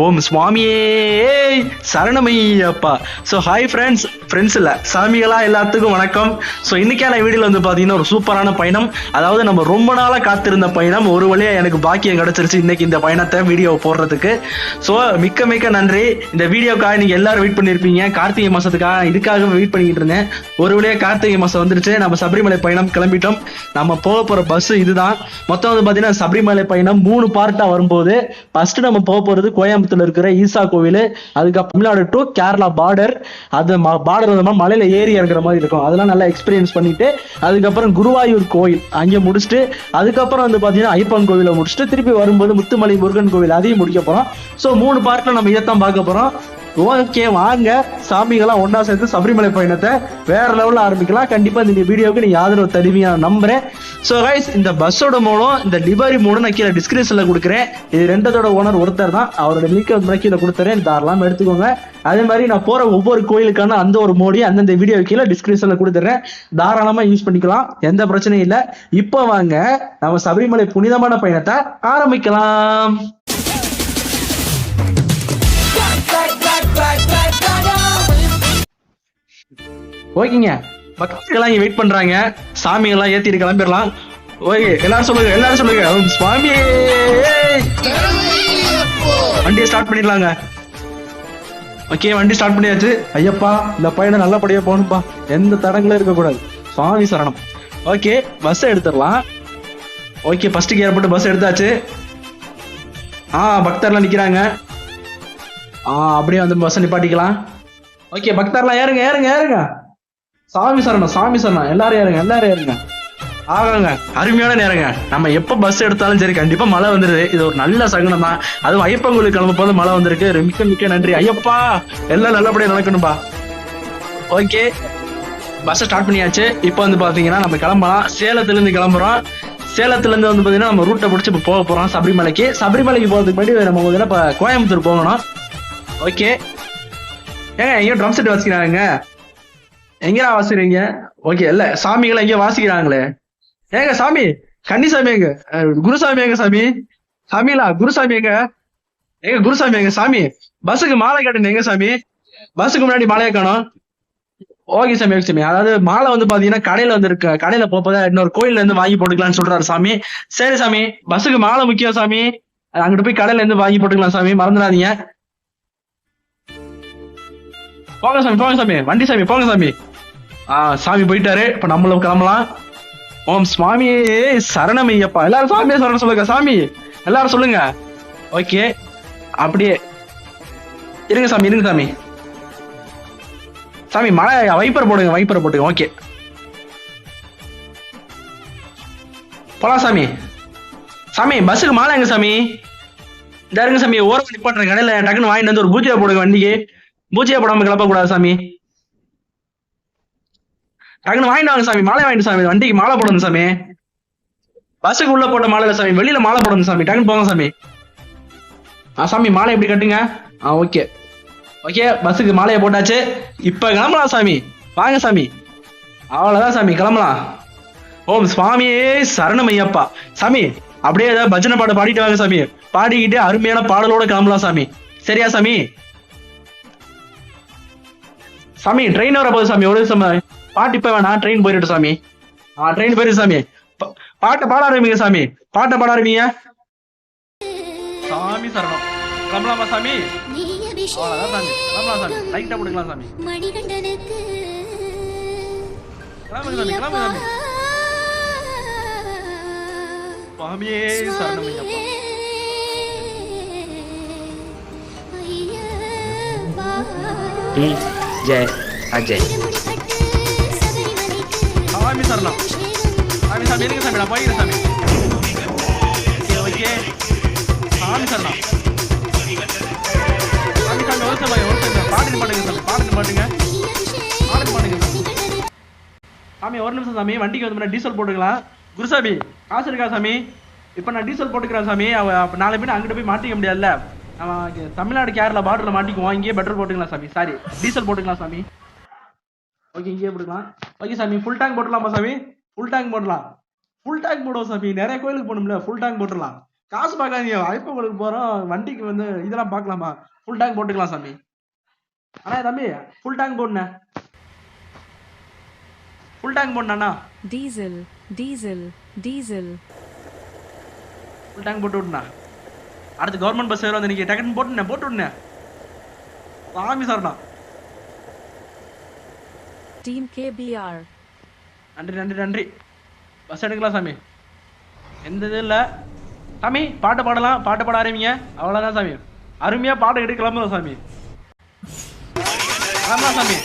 ஓம் சுவாமியே சரணமையப்பா. So hi friends இல்லை சாமிகளா எல்லாத்துக்கும் வணக்கம். ஸோ இன்னைக்கான வீடியோவில் வந்து பார்த்தீங்கன்னா ஒரு சூப்பரான பயணம், அதாவது நம்ம ரொம்ப நாளாக காத்திருந்த பயணம் ஒரு வழியாக எனக்கு பாக்கியம் கிடைச்சிருச்சு இன்னைக்கு இந்த பயணத்தை வீடியோ போடுறதுக்கு. ஸோ மிக்க மிக்க நன்றி. இந்த வீடியோக்காக நீங்கள் எல்லாரும் வெயிட் பண்ணியிருப்பீங்க, கார்த்திகை மாதத்துக்காக இதுக்காக வெயிட் பண்ணிக்கிட்டு இருந்தேன். ஒரு வழியாக கார்த்திகை மாதம் வந்துருச்சு, நம்ம சபரிமலை பயணம் கிளம்பிட்டோம். நம்ம போக போகிற பஸ் இதுதான். மொத்தம் வந்து பார்த்தீங்கன்னா சபரிமலை பயணம் 3 பார்ட்டாக வரும்போது ஃபர்ஸ்ட் நம்ம போக போகிறது கோயம்புத்தூர்ல இருக்கிற ஈசா கோவில், அதுக்கப்புறம் தமிழ்நாடு டு கேரளா பார்டர். அது பார்டர் வந்து மலையில ஏறி இருக்கிற மாதிரி இருக்கும், அதெல்லாம் நல்லா எக்ஸ்பீரியன்ஸ் பண்ணிட்டு அதுக்கப்புறம் குருவாயூர் கோயில் அங்கே முடிச்சுட்டு அதுக்கப்புறம் வந்து பார்த்தீங்கன்னா ஐயப்பன் கோவிலை முடிச்சுட்டு திருப்பி வரும்போது முத்துமலை முருகன் கோவில் அதையும் முடிக்க போகிறோம். ஸோ 3 பார்ட்டில் நம்ம இதைத்தான் பார்க்க போகிறோம். ஓகே, வாங்க சாமிகளாம் ஒன்னா சேர்ந்து சபரிமலை பயணத்தை வேற லெவலில் ஆரம்பிக்கலாம். கண்டிப்பா இந்த வீடியோவுக்கு நீங்க ஆதரவு தருவீங்க நம்புறேன். ஸோ கைஸ், இந்த பஸ்ஸோட மூலம் இந்த லிவரி மூலம் நான் கீழே டிஸ்கிரிப்ஷன்ல கொடுக்குறேன். இது ரெண்டதோட ஓனர் ஒருத்தர் தான், அவரோட லிங்க் வந்து கீழே கொடுத்துறேன், தாராளமாக எடுத்துக்கோங்க. அதே மாதிரி நான் போற ஒவ்வொரு கோயிலுக்கான அந்த ஒரு மோடி அந்தந்த வீடியோ கீழே டிஸ்கிரிப்ஷன்ல கொடுத்துறேன், தாராளமா யூஸ் பண்ணிக்கலாம், எந்த பிரச்சனையும் இல்லை. இப்போ வாங்க நம்ம சபரிமலை புனிதமான பயணத்தை ஆரம்பிக்கலாம். ஓகேங்க, பக்தர்கள்லாம் இங்க வெயிட் பண்றாங்க, சாமி எல்லாம் ஏத்திட்டு கிளம்பிடலாம். ஓகே, எல்லாரும் சொல்லுங்க சுவாமி. வண்டியை ஸ்டார்ட் பண்ணிடலாங்க. ஓகே, வண்டி ஸ்டார்ட் பண்ணியாச்சு. ஐயப்பா, இந்த பையனை நல்லபடியா போகணும்பா, எந்த தடங்களும் இருக்கக்கூடாது, சுவாமி சரணம். ஓகே, பஸ் எடுத்துடலாம். ஓகே, ஃபர்ஸ்ட் கியர் போட்டு பஸ் எடுத்தாச்சு. பக்தர்லாம் நிக்கிறாங்க. அப்படியே வந்து பஸ் நிப்பாட்டிக்கலாம். ஓகே, பக்தர்லாம் ஏறுங்க. சாமி சரணம் எல்லாரும் ஏறுங்க. ஆகாங்க, அருமையான நேரங்க. நம்ம எப்ப பஸ் எடுத்தாலும் சரி கண்டிப்பா மழை வந்துருது, இது ஒரு நல்ல சகுனம் தான். அதுவும் ஐயப்பன் கோயிலுக்கு கிளம்ப போது மழை வந்திருக்கு, மிக்க நன்றி ஐயப்பா, எல்லாம் நல்லபடியா நடக்கணும்பா. ஓகே, பஸ் ஸ்டார்ட் பண்ணியாச்சு. இப்போ வந்து பாத்தீங்கன்னா நம்ம கிளம்பலாம். சேலத்துல இருந்து கிளம்புறோம். சேலத்துல இருந்து வந்து பாத்தீங்கன்னா நம்ம ரூட்டை பிடிச்சி இப்போ போக போறோம் சபரிமலைக்கு. சபரிமலைக்கு போறதுக்கு முன்னாடி நம்ம வந்து இப்ப கோயம்புத்தூர் போகணும். ஓகே, ஏங்க எங்கேயோ ட்ரம் செட் வாசிக்கிறாங்க, எங்கடா வாசிக்கிறீங்க? ஓகே, இல்ல சாமிகளை எங்கேயோ வாசிக்கிறாங்களே. ஏங்க சாமி, கன்னிசாமி எங்க? குருசாமி எங்க சாமி? சாமிலா குருசாமி எங்க? குருசாமி எங்க சாமி? பஸ்ஸுக்கு மாலை கட்டணும் எங்க சாமி? பஸ்ஸுக்கு முன்னாடி மாலையை காணும். ஓகே சாமி, ஓகே சாமி. அதாவது மாலை வந்து பாத்தீங்கன்னா கடையில வந்து இருக்கு, கடையில போப்பதான் இன்னொரு கோயில்ல இருந்து வாங்கி போட்டுக்கலாம்னு சொல்றாரு சாமி. சரி சாமி, பஸ்ஸுக்கு மாலை முக்கியம் சாமி, அங்கிட்டு போய் கடையில இருந்து வாங்கி போட்டுக்கலாம் சாமி, மறந்துடாதீங்க. போங்க சாமி, வண்டி சாமி, போங்க சாமி. சாமி போயிட்டாரு, இப்ப நம்மளும் கிளம்பலாம். ஓம் சுவாமியே சரணமையப்பா. எல்லாரும் சாமியே சரணம் சொல்லுங்க சாமி, எல்லாரும் சொல்லுங்க. ஓகே, அப்படியே இருங்க சாமி. சாமி மழை வைப்பர் போடுங்க. ஓகே, போலாம் சாமி. பஸ்ஸுக்கு மாலை எங்க சாமி? இந்த இருங்க சாமி, ஓரம் நிப்பாட்டுறேன் கடையில, டக்குன்னு வாங்கிட்டு வந்து ஒரு பூஜையை போடுங்க வண்டிக்கு. பூஜையை போடாம கிளப்ப கூடாது சாமி, டக்குன்னு வாங்கிட்டு வாங்க சாமி, மாலை வாங்கிட்டு சாமி, வண்டிக்கு மாலை போடணும் சாமி. பஸ்ஸுக்கு உள்ள போட்ட மாலை சாமி, வெளியில மாலை போடணும் சாமி, டக்குன்னு போங்க சாமி. சாமி மாலை எப்படி கட்டுங்க? ஓகே, பஸ்ஸுக்கு மாலையை போட்டாச்சு. இப்ப கிளம்பலாம் சாமி, வாங்க சாமி. அவ்வளவுதான் சாமி, கிளம்பலாம். ஓம் சுவாமியே சரணமையப்பா. சாமி அப்படியே ஏதாவது பஜனை பாட்டு பாடிட்டு வாங்க சாமி, பாடிக்கிட்டு அருமையான பாடலோட கிளம்பலாம் சாமி. சரியா சாமி? சாமி ட்ரெயின் வர போகுது சாமி, ஒரு பாட்டு இப்ப வேணாம், ட்ரெயின் போயிட்டு சாமி. ட்ரெயின் போயிட்டு சாமி, பாட்டை பாட ஆரம்பிங்க சாமி, பாட்டை பாட ஆரம்பிங்க. சாமி சரணம். கிளம்பலாமா சாமி? கிளம்பலாம் சாமி, லைட்டா போட்டுக்கலாம் சாமி. கிளம்புங்க சாமி. சுவாமியே சரணமையப்பா. ஜெய் அஜய். சாமி சரணம். சாமி இருங்க சாமி, நான் போய்க்கிறேன் சாமி. ஓகே, சாமி சரணம். சாமி ஒரு பாட்டு பாட்டுங்க சாமி. ஒரு நிமிஷம் சாமி, வண்டிக்கு வந்து டீசல் போட்டுக்கலாம். குருசாமி காசு இருக்கா சாமி? இப்ப நான் டீசல் போட்டுக்கிறேன் சாமி. நாளை போய் அங்கிட்ட போய் மாட்டிக்க முடியாதுல்ல, தமிழ்நாடு கேரளா பார்டர்ல மாட்டிக்குவோம், இங்கேயே பெட்ரோல் போட்டுக்கலாம் சாமி. சாரி, டீசல் போட்டுக்கலாம் சாமி. ஓகே, இங்கேயே போட்டுக்கலாம். ஓகே சாமி, ஃபுல் டேங்க் போட்டுலாமா சாமி? ஃபுல் டேங்க் போடலாம். ஃபுல் டேங்க் போடுவோம் சாமி, நிறைய கோயிலுக்கு போகணும்ல, ஃபுல் டேங்க் போட்டுடலாம். காசு பார்க்காதீங்க. ஐப்பங்களுக்கு போறோம். வண்டிக்கு வந்து இதெல்லாம் பார்க்கலாமா? ஃபுல் டேங்க் போட்டுக்கலாம் சாமி. அண்ணா தம்பி ஃபுல் டேங்க் போடுண்ணே. ஃபுல் டேங்க் போடுண்ணா. Diesel diesel diesel full tank போட்டு விட்டுண்ணா. அடுத்து கவர்மெண்ட் பஸ் ஏறும். இன்னைக்கு டக்குன்னு போட்டு விடுண்ணே. சாமி சார்ண்ணா. Team KPR. நன்றி நன்றி நன்றி. பஸ் எடுக்கலாம் சாமி. எந்த இது இல்லை சாமி. பாட்டு பாடலாம். பாட்டு பாட ஆரம்பிங்க. அவ்வளோதான் சாமி. அருமையாக பாட்டு எடுக்கலாமா சாமி? ஆமாம் சாமி.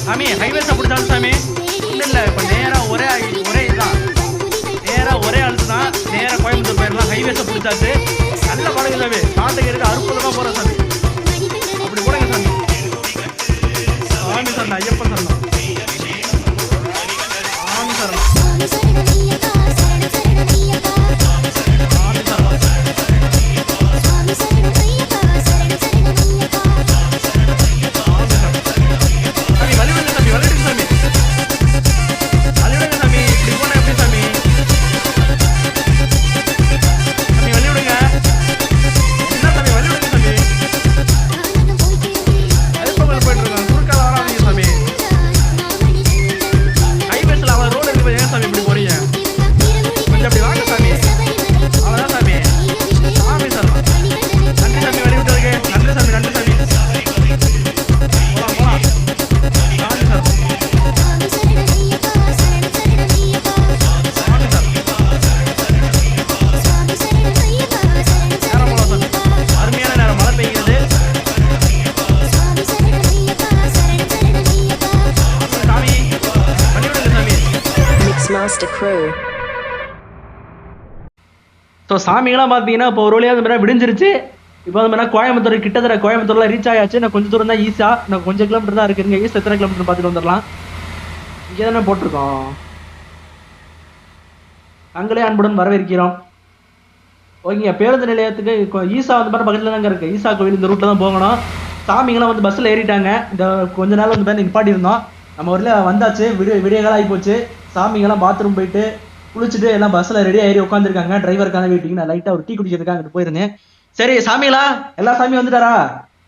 சாமி ஹைவேஸை பிடிச்சாலும் சாமி ஒன்றும் இல்லை. இப்போ நேராக ஒரே இதுதான். நேராக ஒரே அழுத்து தான். நேராக கோயம்புத்தூர் போயிடலாம். ஹைவேஸை பிடிச்சாச்சு. நல்ல படகு சாமி. பாட்டு கேட்டு அற்புதமாக போகிற சாமி. அப்படி போடுங்க சாமி. சாமி சார் ஐயப்பன் சார். சாமி சார். ஸோ சாமிங்கெல்லாம் பார்த்தீங்கன்னா இப்போ ஒரு வழியாக வந்து விடிஞ்சிருச்சு. இப்போ வந்து கோயம்புத்தூர் கிட்டத்தட்ட கோயம்புத்தூர்லாம் ரீச் ஆயாச்சு. நான் கொஞ்சம் தூரம் தான் ஈஸா. நான் கொஞ்சம் கிலோமீட்டர் தான் இருக்குங்க. ஈஸா எத்தனை கிலோமீட்டர் பார்த்துட்டு வந்துடலாம். இங்கே தானே போட்டிருக்கோம். அங்களே அன்புடன் வரவேற்கிறோம். ஓகேங்க. பேருந்து நிலையத்துக்கு ஈஸா வந்து பாரு பக்கத்தில் தாங்க இருக்குது. ஈஸா கோவில் இந்த ரூட்டில் தான் போகணும். சாமிங்கெல்லாம் வந்து பஸ்ஸில் ஏறிட்டாங்க. இந்த கொஞ்ச நாள் வந்து பாரு நிப்பாட்டி இருந்தோம். நம்ம ஊரில் வந்தாச்சு. விடிய காலம் ஆகி போச்சு. சாமிங்கெல்லாம் பாத்ரூம் போயிட்டு குளிச்சுட்டு எல்லாம் பஸ்ஸில் ரெடியாக ஏறி உட்காந்துருக்காங்க. டிரைவருக்கான வெயிட்டிங். நான் லைட்டாக ஒரு டீ குடிக்கிறதுக்காக அங்கிட்டு போயிருந்தேன். சரி சாமிங்களா எல்லா சாமி வந்துட்டாரா?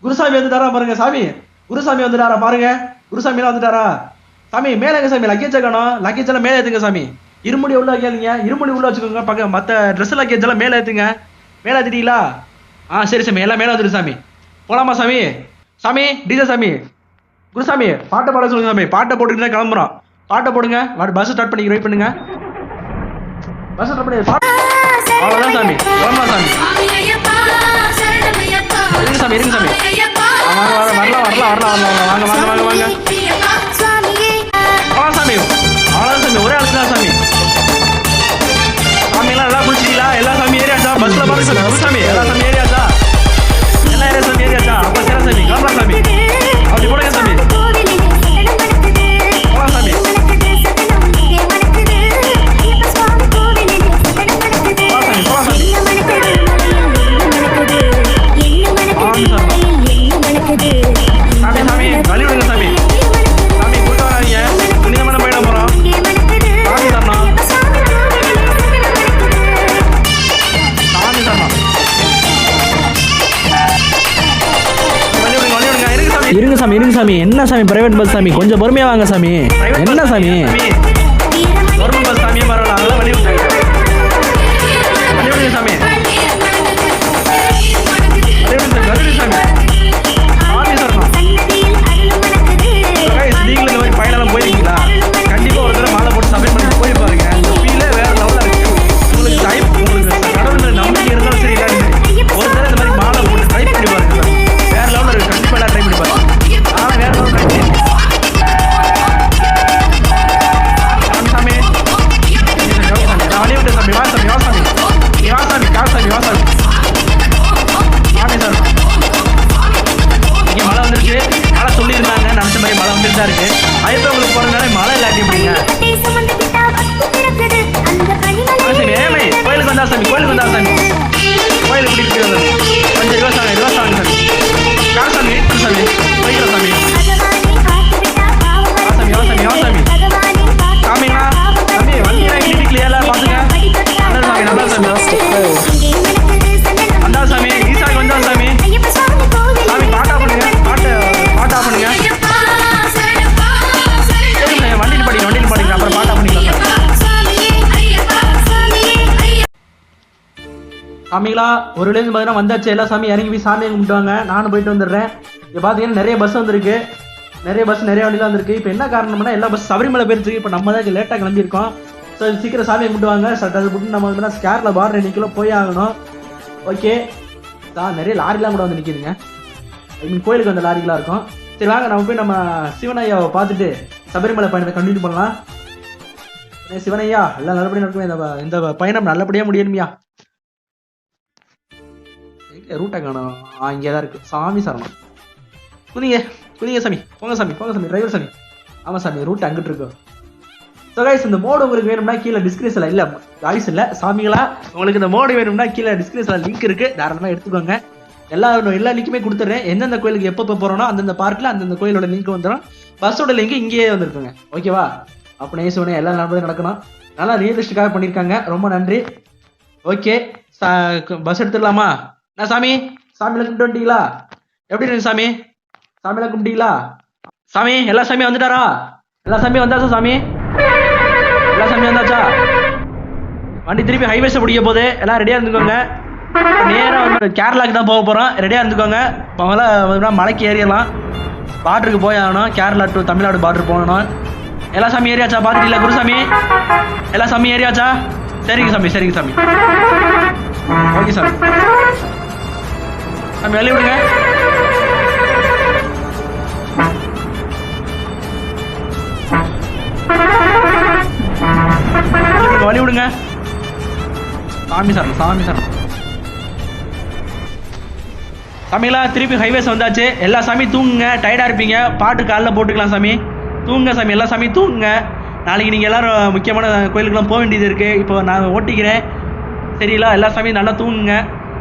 குருசாமி வந்துட்டாரா பாருங்க சாமி. குருசாமி வந்துட்டாரா பாருங்க. குருசாமிலாம் வந்துட்டாரா? சாமி மேலே எங்க சாமி? லக்கேஜ் காணும். லக்கேஜ் எல்லாம் மேலே ஏற்றுங்க சாமி. இருமுடி உள்ள வைக்காதீங்க. இருமுடி உள்ள வச்சுக்கோங்க. பக்கம் மற்ற ட்ரெஸ் லக்கேஜ் எல்லாம் மேலே ஏற்றுங்க. மேலே ஏற்றிட்டீங்களா? சரி சாமி. எல்லாம் மேலே வந்துடு சாமி. போலாமா சாமி? சாமி டிஜே சாமி. குருசாமி பாட்டை பாட சொல்லுங்க சாமி. பாட்டை போட்டுக்கிட்டு தான் கிளம்புறோம். பாட்டை போடுங்க. பஸ் ஸ்டார்ட் பண்ணி வெயிட் பண்ணுங்க. பஸ் ஸ்டார்ட் பண்ணி அவ்வளோதான் சாமி. கிளம்பலாம் சாமி. இருங்க சாமி. இருங்க சாமி. வரலாம் வரலாம் வரலாம் வரலாம். வாங்க வாங்க வாங்க வாங்க. அவ்வளோ சாமி. அவ்வளோதான் சாமி. ஒரே ஆளுக்கு தான் சாமி. சாமியெல்லாம் எல்லாம் குளிச்சிட்டீங்களா? எல்லா சாமி ஏரியாச்சா? பஸ்ஸில் பாருங்க சாமி. குருசாமி எல்லா சாமி ஏரியாச்சா? எல்லா ஏரியா சாமி ஏரியாச்சா? அப்போ சரி சாமி. கிளம்பலாம் சாமி. அப்படி போடுங்க சாமி. போகலாம் சாமி. சாமி சாமி வழி விடுங்க சாமி. சாமி கூட்ட வராதீங்க. புனிதமான போயிட போறோம். சாமி தரணா. சாமி தரணா. வழி விடுங்க வழி விடுங்க. இருங்க சாமி. இருங்க சாமி. இருங்க சாமி. என்ன சாமி பிரைவேட் பஸ் சாமி? கொஞ்சம் பொறுமையா வாங்க சாமி. என்ன சாமி? கவர்மெண்ட் பஸ் சாமியே பரவாயில்ல. அதெல்லாம் வழி விட்டாங்க. வழி விடுங்க சாமி. வழி விடுங்க சாமி. சாமி தரணா. வந்தா சாமி கோயிலுக்கு வந்தா சாமி கோயிலுக்கு கூட்டிட்டு வந்தா கொஞ்சம் ரிவர்ஸ் வாங்க சாமி கார் சாமி சாமி போய்க்கிறோம் சாமி வா சாமி சாமிங்களா சாமி வண்டியெல்லாம் இடி கிளியர்ல பாத்துங்க நல்ல சாமி வந்தா சாமி ஈசாக்கு வந்தா சாமி சாமி பாட்டா பண்ணுங்க பாட்டா பண்ணுங்க வண்டியில் படிங்க அப்புறம் பாட்டா பண்ணிக்கலாம் சாமிங்களா ஒரு விலேஜ் பார்த்தீங்கன்னா வந்தாச்சு எல்லா சாமி இறங்கி போய் சாமியை கும்பிட்டுவாங்க நானும் போயிட்டு வந்துடுறேன் இப்போ பார்த்தீங்கன்னா நிறைய பஸ் வந்திருக்கு நிறைய வண்டிலாம் வந்திருக்கு இப்போ என்ன காரணம்னா எல்லா பஸ் சபரிமலை போயிருச்சு இப்போ நம்ம தான் லேட்டாக கிளம்பியிருக்கோம் ஸோ சீக்கிரம் சாமியை கும்பிட்டுவாங்க சட்டை அது போட்டு நம்ம வந்து ஸ்கேரில் பார் 2 கிலோ போய் ஆகணும் ஓகே தான் நிறைய லாரிலாம் கூட வந்து நிற்கிதுங்க ஐ மீன் கோயிலுக்கு வந்த லாரிலாம் இருக்கும் சரி வாங்க நம்ம போய் நம்ம சிவனையாவை பார்த்துட்டு சபரிமலை பயணத்தை கண்டினியூ பண்ணலாம் சிவனையா எல்லாம் நல்லபடியாக நடக்குமே இந்த பயணம் நல்லபடியாக முடியணுமையா ரூட்டை காணும் இங்கே தான் இருக்குது சாமி சரணம் குதிங்க சாமி போங்க சாமி டிரைவர் சாமி ஆமாம் சாமி ரூட் அங்கிட்டு இருக்கும் ஸோ கைஸ் இந்த மோடு உங்களுக்கு வேணும்னா கீழே டிஸ்கிரிப்ஷனில் இல்லை காய்ஸ் இல்லை சாமிங்களா உங்களுக்கு இந்த மோடு வேணும்னா கீழே டிஸ்கிரிப்ஷனில் லிங்க் இருக்குது தாராளமாக எடுத்துக்கோங்க எல்லா லிங்க்குமே கொடுத்துட்றேன் எந்தெந்த கோயிலுக்கு எப்போ போகிறோன்னா அந்தந்த பார்க்கில் அந்தந்த கோயிலோட லிங்க் வந்துடும் பஸ்ஸோட லிங்க் இங்கேயே வந்துருக்குங்க ஓகேவா அப்படியே சொன்னேன் எல்லாம் நல்லபடியாக நடக்கணும் நல்லா ரியலிஸ்டிக்காக பண்ணியிருக்காங்க ரொம்ப நன்றி ஓகே பஸ் எடுத்துடலாமா நான் சாமியில் கும்பிட்டு வந்துட்டீங்களா எப்படி இருக்கு சாமியில் கும்பிட்டீங்களா சாமி எல்லா சாமியும் வந்துட்டாரா எல்லா சாமியும் வந்தாச்சா சாமி எல்லா சாமியும் வந்தாச்சா வண்டி திருப்பி ஹைவேஸை பிடிக்க போகுது எல்லாம் ரெடியாக இருந்துக்கோங்க நேராக வந்து கேரளாக்கு தான் போக போகிறோம் ரெடியாக இருந்துக்கோங்க இப்போ மலைக்கு ஏறிடலாம் பார்டருக்கு போய் ஆகணும் கேரளா டு தமிழ்நாடு பார்டர் போகணும் எல்லா சாமி ஏரியாச்சா பார்த்துட்டீங்களா குருசாமி எல்லா சாமி ஏரியாச்சா சரிங்க சாமி ஓகே சாமி வெளியே விடுங்க வழி விடுங்க சாமி சாமிங்களா திருப்பி ஹைவேஸ் வந்தாச்சு எல்லா சாமி தூங்குங்க டயர்டாக இருப்பீங்க பாட்டு காலைல போட்டுக்கலாம் சாமி தூங்குங்க சாமி எல்லா சாமி தூங்குங்க நாளைக்கு நீங்கள் எல்லோரும் முக்கியமான கோயிலுக்குலாம் போக வேண்டியது இருக்குது இப்போ நான் ஓட்டிக்கிறேன் சரிங்களா எல்லா சாமியும் நல்லா தூங்குங்க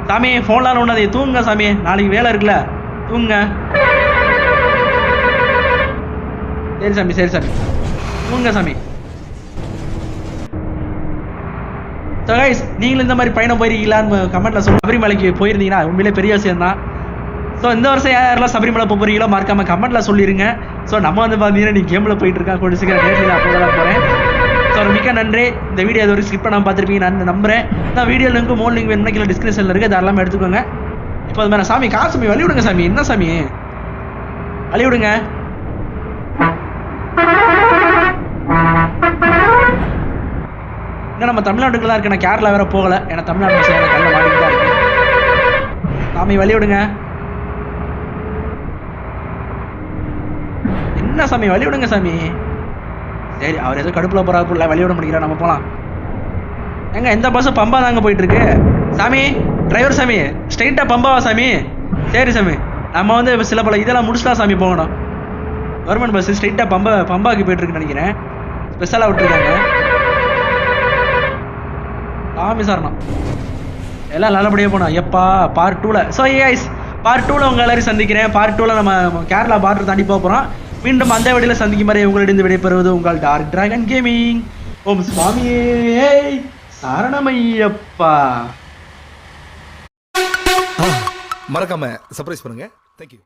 சாமி ஃபோன்லாம் ஒன்றாது தூங்குங்க சாமி நாளைக்கு வேலை இருக்குல்ல தூங்குங்க சரி சாமி தூங்குங்க சாமி ஸோ கைஸ் நீங்களும் இந்த மாதிரி பயணம் போயிருக்கீங்களான்னு கமெண்ட்டில் சொல்லுங்கள் சபரிமலைக்கு போயிருந்தீங்கன்னா உண்மையிலே பெரிய விஷயம் தான் ஸோ இந்த வருஷம் யாரெல்லாம் சபரிமலை போகிறீங்களோ மறக்காமல் கமெண்ட்டில் சொல்லிடுங்க ஸோ நம்ம வந்து பார்த்தீங்கன்னா நீ கேமில் போயிட்டு இருக்கா கொஞ்சம் சீக்கிரம் நேரில் நான் போக போகிறேன் ஸோ மிக்க நன்றி இந்த வீடியோ அது ஒரு ஸ்கிப் பண்ணாமல் பார்த்துருப்பீங்க நான் நம்புறேன் நான் வீடியோ லிங்க் மோன் லிங்க் வேணும்னா கீழே டிஸ்கிரிப்ஷனில் இருக்குது அது எல்லாமே எடுத்துக்கோங்க இப்போ அது மாதிரி சாமி காசு சாமி வழி விடுங்க சாமி என்ன சாமி வழி விடுங்க இன்னும் நம்ம தமிழ்நாட்டுக்குள்ள தான் இருக்கு நான் கேரளா வேற போகலை ஏன்னா தமிழ்நாடு கல்ல மாட்டிட்டு தான் இருக்கு சாமி வழி விடுங்க என்ன சாமி வழி விடுங்க சாமி சரி அவர் ஏதோ கடுப்புல போறாப்புல வழி விட முடியல நம்ம போகலாம் எங்க எந்த பஸ்ஸும் பம்பா தாங்க போயிட்டு இருக்கு சாமி டிரைவர் சாமி ஸ்ட்ரைட்டா பம்பாவா சாமி சரி சாமி நம்ம வந்து சில பல இதெல்லாம் முடிச்சுதான் சாமி போகணும் கவர்மெண்ட் பஸ் ஸ்ட்ரைட்டா பம்பாக்கு போயிட்டு இருக்குன்னு நினைக்கிறேன் ஸ்பெஷலாக விட்டுருக்காங்க சாமி சரணம் எல்லாம் நல்லபடியாக போனோம் எப்பா பார்ட் 2ல ஸோ கைஸ் பார்ட் 2ல உங்கள் எல்லாரையும் சந்திக்கிறேன் பார்ட் 2ல நம்ம கேரளா பார்டர் தாண்டி போக போகிறோம் மீண்டும் அந்த வீடியோவில் சந்திக்கும் வரை உங்களிடம் விடைபெறுவது உங்கள் டார்க் டிராகன் கேமிங் ஓம் சுவாமியே சரணமையப்பா மறக்காம சர்ப்ரைஸ் பண்ணுங்க. தேங்க்யூ.